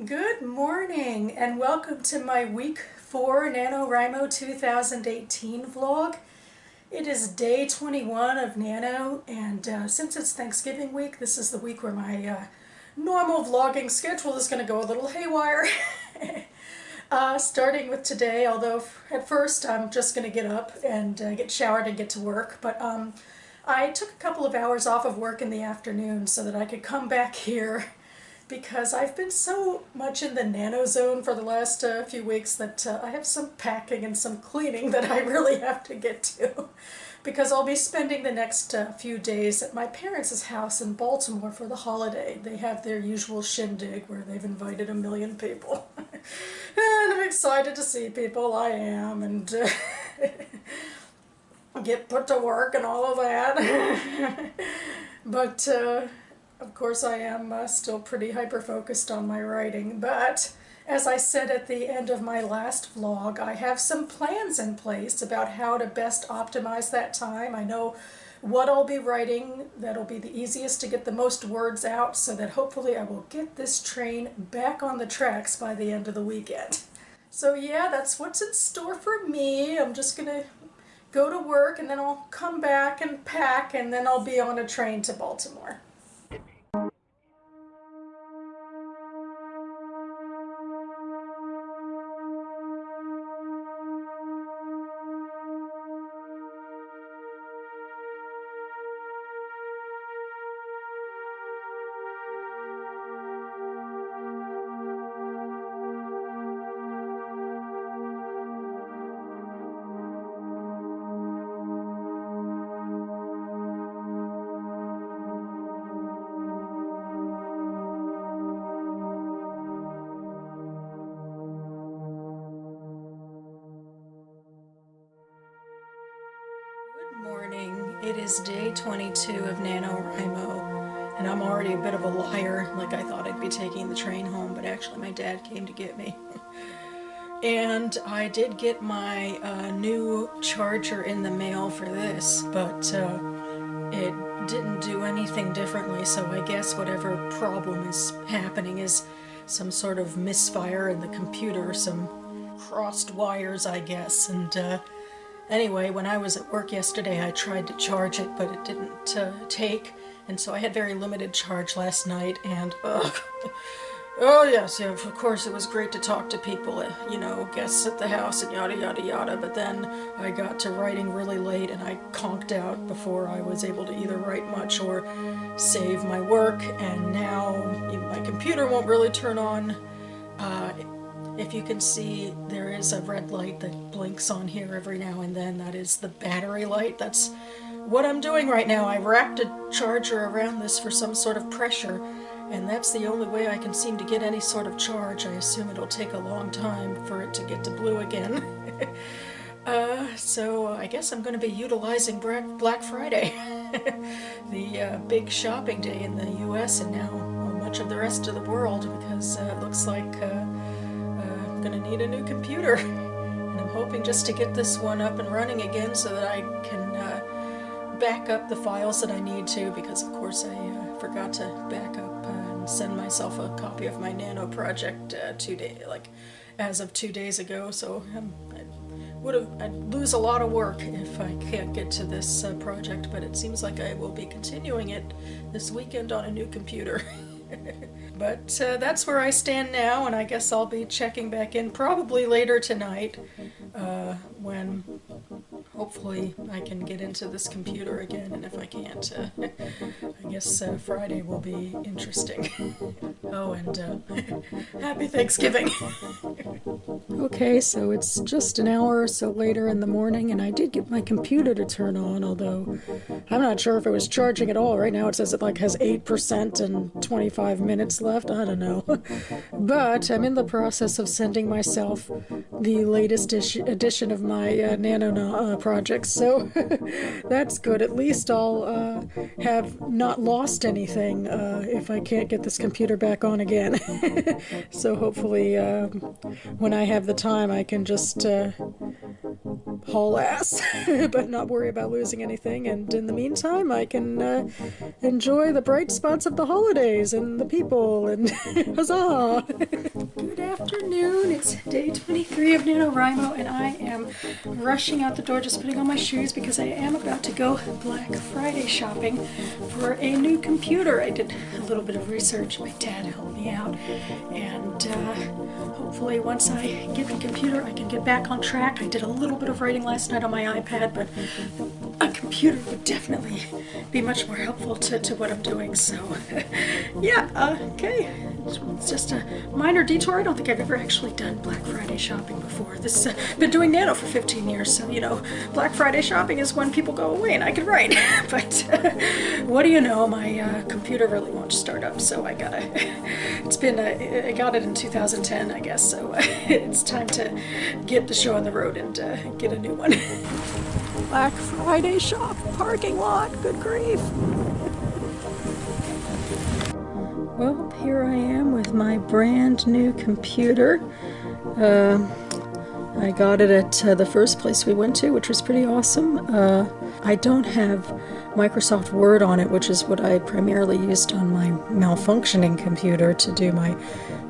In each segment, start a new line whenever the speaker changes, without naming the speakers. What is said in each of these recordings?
Good morning and welcome to my week 4 NaNoWriMo 2018 vlog. It is day 21 of Nano, and since it's Thanksgiving week, this is the week where my normal vlogging schedule is going to go a little haywire. Starting with today, although at first I'm just going to get up and get showered and get to work, but I took a couple of hours off of work in the afternoon so that I could come back here because I've been so much in the nano zone for the last few weeks that I have some packing and some cleaning that I really have to get to, because I'll be spending the next few days at my parents' house in Baltimore for the holiday. They have their usual shindig where they've invited 1 million people. And I'm excited to see people, I am, and get put to work and all of that. But of course I am still pretty hyper-focused on my writing, but as I said at the end of my last vlog, I have some plans in place about how to best optimize that time. I know what I'll be writing that'll be the easiest to get the most words out, so that hopefully I will get this train back on the tracks by the end of the weekend. So yeah, that's what's in store for me. I'm just gonna go to work and then I'll come back and pack, and then I'll be on a train to Baltimore. Morning. It is day 22 of NaNoWriMo, and I'm already a bit of a liar. Like, I thought I'd be taking the train home, but actually my dad came to get me. And I did get my new charger in the mail for this, but it didn't do anything differently, so I guess whatever problem is happening is some sort of misfire in the computer, some crossed wires, I guess. And anyway, when I was at work yesterday, I tried to charge it, but it didn't take, and so I had very limited charge last night, and oh yes, yeah, of course it was great to talk to people, you know, guests at the house and yada yada yada, but then I got to writing really late and I conked out before I was able to either write much or save my work, and now my computer won't really turn on. If you can see, there is a red light that blinks on here every now and then. That is the battery light. That's what I'm doing right now. I wrapped a charger around this for some sort of pressure, and that's the only way I can seem to get any sort of charge. I assume it'll take a long time for it to get to blue again. So I guess I'm going to be utilizing Black Friday, the big shopping day in the US and now much of the rest of the world, because it looks like I'm going to need a new computer, and I'm hoping just to get this one up and running again so that I can back up the files that I need to, because of course I forgot to back up and send myself a copy of my Nano project as of 2 days ago, so I'd lose a lot of work if I can't get to this project, but it seems like I will be continuing it this weekend on a new computer. But that's where I stand now, and I guess I'll be checking back in probably later tonight when hopefully I can get into this computer again, and if I can't, I guess Friday will be interesting. Oh, and happy Thanksgiving! Okay, so it's just an hour or so later in the morning, and I did get my computer to turn on, although I'm not sure if it was charging at all. Right now it says it has 8% and 25 minutes left. I don't know. But I'm in the process of sending myself the latest edition of my Nano project, so that's good. At least I'll have not lost anything if I can't get this computer back on again. So hopefully when I have the time I can just haul ass, but not worry about losing anything. And in the meantime, I can enjoy the bright spots of the holidays and the people, and huzzah! Good afternoon. It's day 23 of NaNoWriMo, and I am rushing out the door, just putting on my shoes because I am about to go Black Friday shopping for a new computer. I did a little bit of research. My dad helped me out, and hopefully once I get the computer, I can get back on track. I did a little bit of writing last night on my iPad, but a computer would definitely be much more helpful to what I'm doing. So yeah, okay. It's just a minor detour. I don't think I've ever actually done Black Friday shopping before. This been doing Nano for 15 years, so you know, Black Friday shopping is when people go away and I can write. But what do you know, my computer really won't start up, so I gotta. It's been I got it in 2010, I guess, so it's time to get the show on the road and get a new one. Black Friday shop parking lot. Good grief. Well, here I am with my brand new computer. I got it at the first place we went to, which was pretty awesome. I don't have Microsoft Word on it, which is what I primarily used on my malfunctioning computer to do my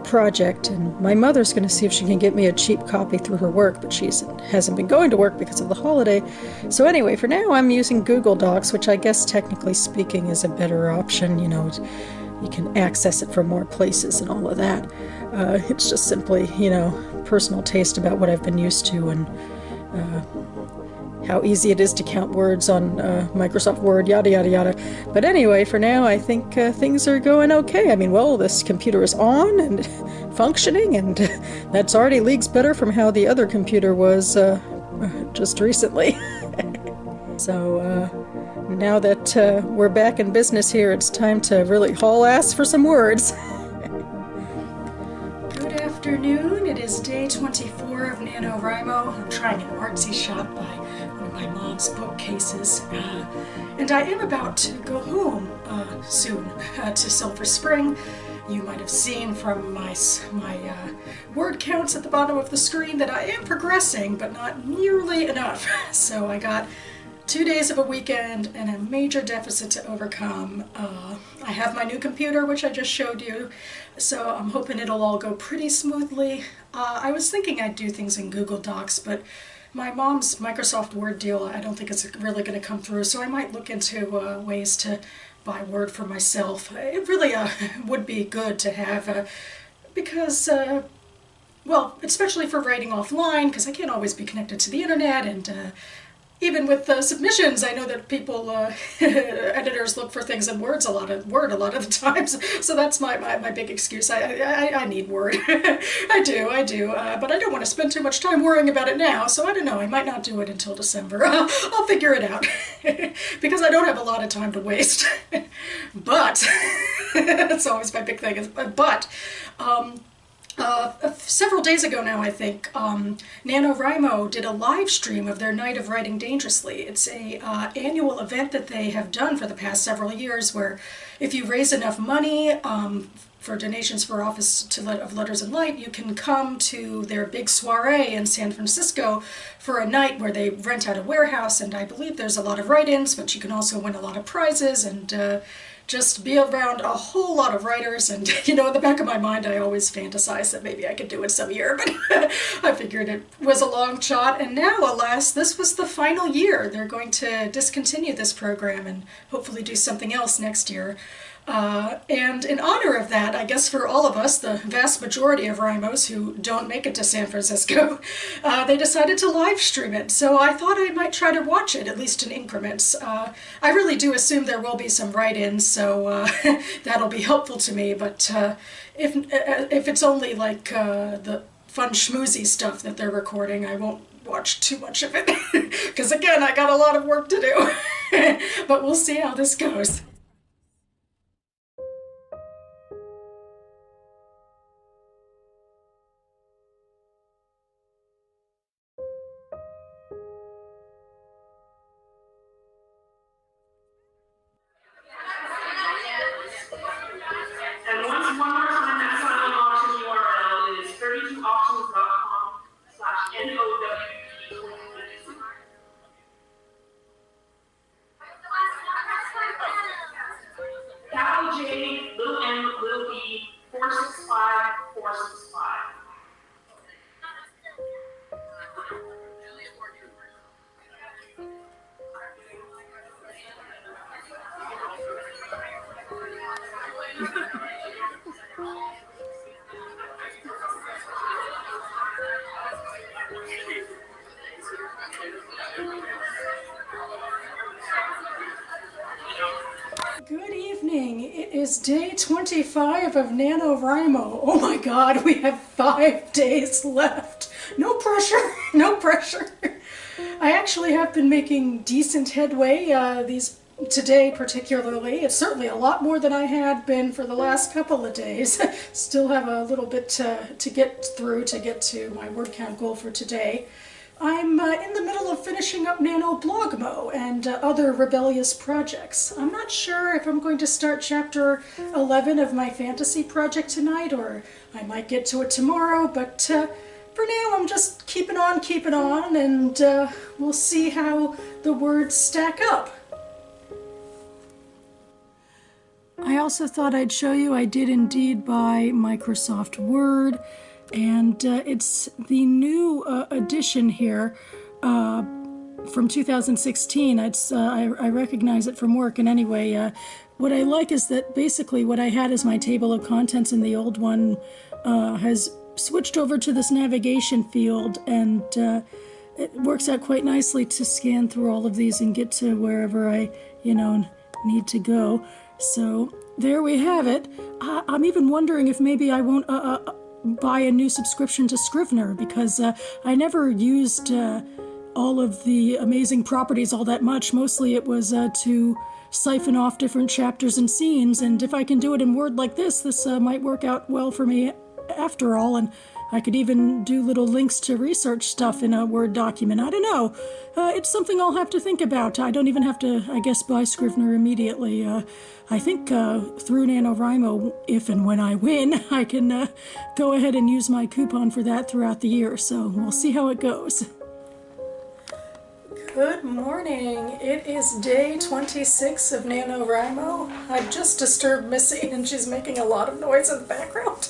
project. And my mother's going to see if she can get me a cheap copy through her work, but she hasn't been going to work because of the holiday. So anyway, for now I'm using Google Docs, which I guess technically speaking is a better option. You know, you can access it from more places and all of that. It's just simply, you know, personal taste about what I've been used to and how easy it is to count words on Microsoft Word, yada yada yada. But anyway, for now I think things are going okay. I mean, well, this computer is on and functioning, and that's already leagues better from how the other computer was just recently. So now that we're back in business here, it's time to really haul ass for some words. Good afternoon. It is day 24 of NaNoWriMo. I'm trying an artsy shot by one of my mom's bookcases. And I am about to go home soon to Silver Spring. You might have seen from my word counts at the bottom of the screen that I am progressing, but not nearly enough. So I got 2 days of a weekend and a major deficit to overcome. I have my new computer, which I just showed you, so I'm hoping it'll all go pretty smoothly. I was thinking I'd do things in Google Docs, but my mom's Microsoft Word deal, I don't think it's really going to come through, so I might look into ways to buy Word for myself. It really would be good to have, because well, especially for writing offline, because I can't always be connected to the internet, and even with submissions, I know that people, editors look for things in Word a lot of the times, so that's my big excuse. I need Word. I do, but I don't want to spend too much time worrying about it now, so I don't know, I might not do it until December. I'll figure it out, because I don't have a lot of time to waste. But, that's always my big thing, but, several days ago now, I think, NaNoWriMo did a live stream of their Night of Writing Dangerously. It's a annual event that they have done for the past several years, where if you raise enough money for donations for Office of Letters and Light, you can come to their big soiree in San Francisco for a night where they rent out a warehouse, and I believe there's a lot of write-ins, but you can also win a lot of prizes and just be around a whole lot of writers. And you know, in the back of my mind I always fantasize that maybe I could do it some year, but I figured it was a long shot, and now alas, this was the final year. They're going to discontinue this program and hopefully do something else next year. And in honor of that, I guess for all of us, the vast majority of Rhymos who don't make it to San Francisco, they decided to live stream it. So I thought I might try to watch it, at least in increments. I really do assume there will be some write-ins, so that'll be helpful to me. But if it's only like the fun schmoozy stuff that they're recording, I won't watch too much of it. Because again, I got a lot of work to do. But we'll see how this goes.
And once one more time, that sign-on auction URL is 32auctions.com/NOWP2023.
is day 25 of NaNoWriMo. Oh my god, we have 5 days left. No pressure, no pressure. I actually have been making decent headway today particularly. It's certainly a lot more than I had been for the last couple of days. Still have a little bit to get through to get to my word count goal for today. I'm in the middle of finishing up NaNoWriMo and other rebellious projects. I'm not sure if I'm going to start chapter 11 of my fantasy project tonight, or I might get to it tomorrow, but for now I'm just keeping on, and we'll see how the words stack up. I also thought I'd show you I did indeed buy Microsoft Word, and it's the new edition here from 2016. I recognize it from work, and anyway, what I like is that basically what I had as my table of contents in the old one has switched over to this navigation field, and it works out quite nicely to scan through all of these and get to wherever I, need to go. So there we have it. I'm even wondering if maybe I won't buy a new subscription to Scrivener, because I never used all of the amazing properties all that much. Mostly it was to siphon off different chapters and scenes, and if I can do it in Word like this might work out well for me after all, and I could even do little links to research stuff in a Word document. I don't know. It's something I'll have to think about. I don't even have to, I guess, buy Scrivener immediately. I think through NaNoWriMo, if and when I win, I can go ahead and use my coupon for that throughout the year, so we'll see how it goes. Good morning. It is day 26 of NaNoWriMo. I've just disturbed Missy, and she's making a lot of noise in the background.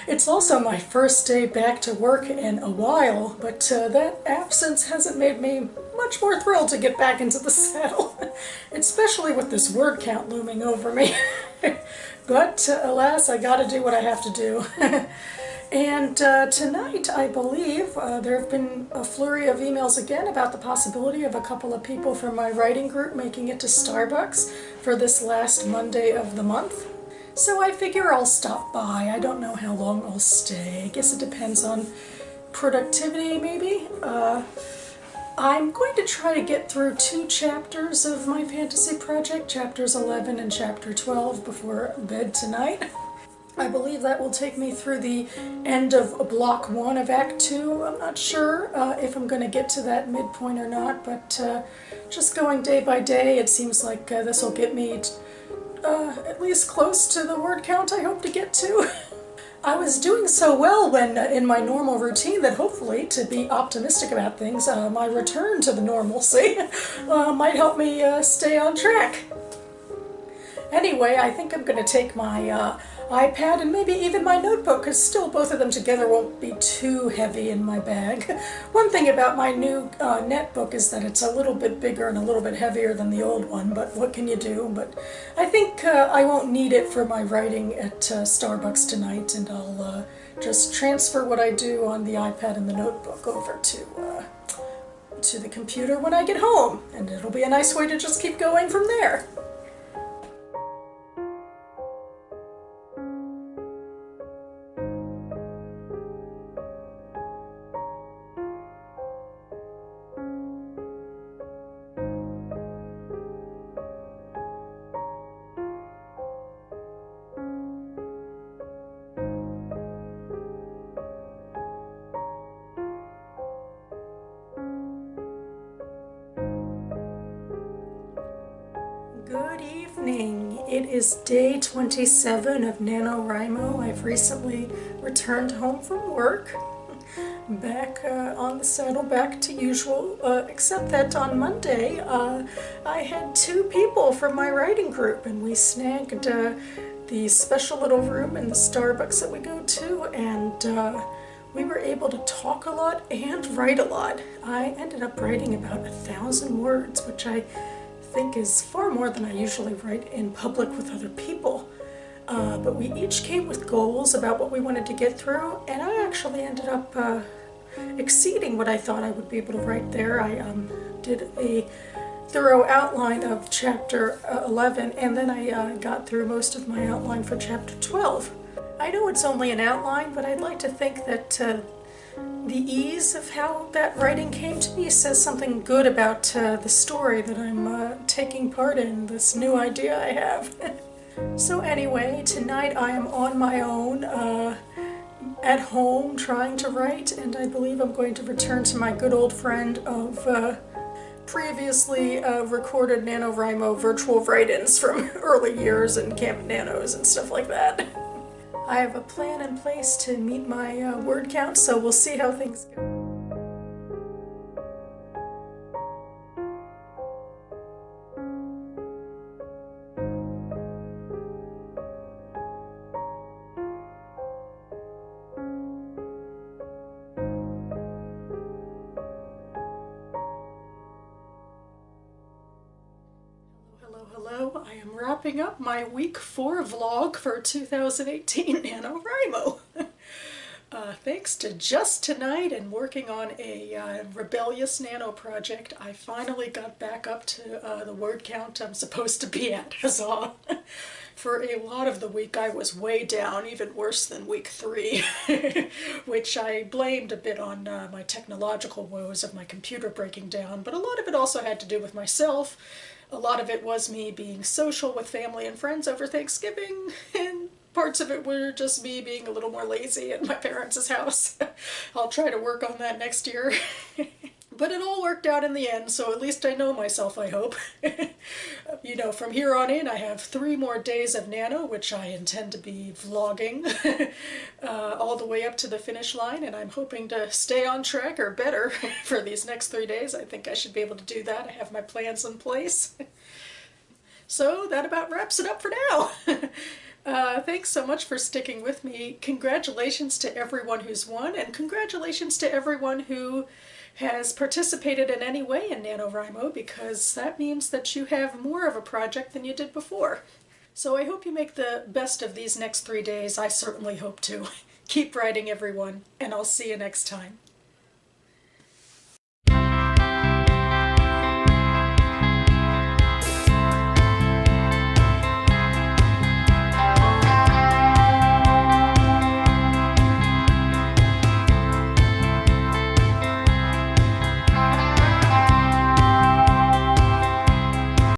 It's also my first day back to work in a while, but that absence hasn't made me much more thrilled to get back into the saddle, especially with this word count looming over me. But alas, I gotta do what I have to do. And tonight, I believe, there have been a flurry of emails again about the possibility of a couple of people from my writing group making it to Starbucks for this last Monday of the month. So I figure I'll stop by. I don't know how long I'll stay. I guess it depends on productivity, maybe. I'm going to try to get through 2 chapters of my fantasy project, chapters 11 and chapter 12, before bed tonight. I believe that will take me through the end of block 1 of Act 2. I'm not sure if I'm going to get to that midpoint or not, but just going day by day, it seems like this will get me at least close to the word count I hope to get to. I was doing so well when in my normal routine that hopefully, to be optimistic about things, my return to the normalcy might help me stay on track. Anyway, I think I'm going to take my iPad and maybe even my notebook, because still both of them together won't be too heavy in my bag. One thing about my new netbook is that it's a little bit bigger and a little bit heavier than the old one, but what can you do? But I think I won't need it for my writing at Starbucks tonight, and I'll just transfer what I do on the iPad and the notebook over to the computer when I get home, and it'll be a nice way to just keep going from there. Good evening. It is day 27 of NaNoWriMo. I've recently returned home from work, back on the saddle, back to usual, except that on Monday I had 2 people from my writing group, and we snagged the special little room in the Starbucks that we go to, and we were able to talk a lot and write a lot. I ended up writing about 1,000 words, which I think is far more than I usually write in public with other people. But we each came with goals about what we wanted to get through, and I actually ended up exceeding what I thought I would be able to write there. I did a thorough outline of chapter 11, and then I got through most of my outline for chapter 12. I know it's only an outline, but I'd like to think that the ease of how that writing came to me says something good about the story that I'm taking part in, this new idea I have. So anyway, tonight I am on my own, at home, trying to write, and I believe I'm going to return to my good old friend of previously recorded NaNoWriMo virtual write-ins from early years and Camp Nanos and stuff like that. I have a plan in place to meet my word count, so we'll see how things go. Hello, I am wrapping up my week 4 vlog for 2018 NaNoWriMo. Thanks to just tonight and working on a rebellious nano project, I finally got back up to the word count I'm supposed to be at. Huzzah! For a lot of the week I was way down, even worse than week 3, which I blamed a bit on my technological woes of my computer breaking down, but a lot of it also had to do with myself. A lot of it was me being social with family and friends over Thanksgiving, and parts of it were just me being a little more lazy at my parents' house. I'll try to work on that next year. But it all worked out in the end, so at least I know myself, I hope. You know, from here on in I have 3 more days of Nano, which I intend to be vlogging all the way up to the finish line, and I'm hoping to stay on track or better for these next 3 days. I think I should be able to do that. I have my plans in place. So that about wraps it up for now. Thanks so much for sticking with me. Congratulations to everyone who's won, and congratulations to everyone who has participated in any way in NaNoWriMo, because that means that you have more of a project than you did before. So I hope you make the best of these next 3 days. I certainly hope to. Keep writing, everyone, and I'll see you next time.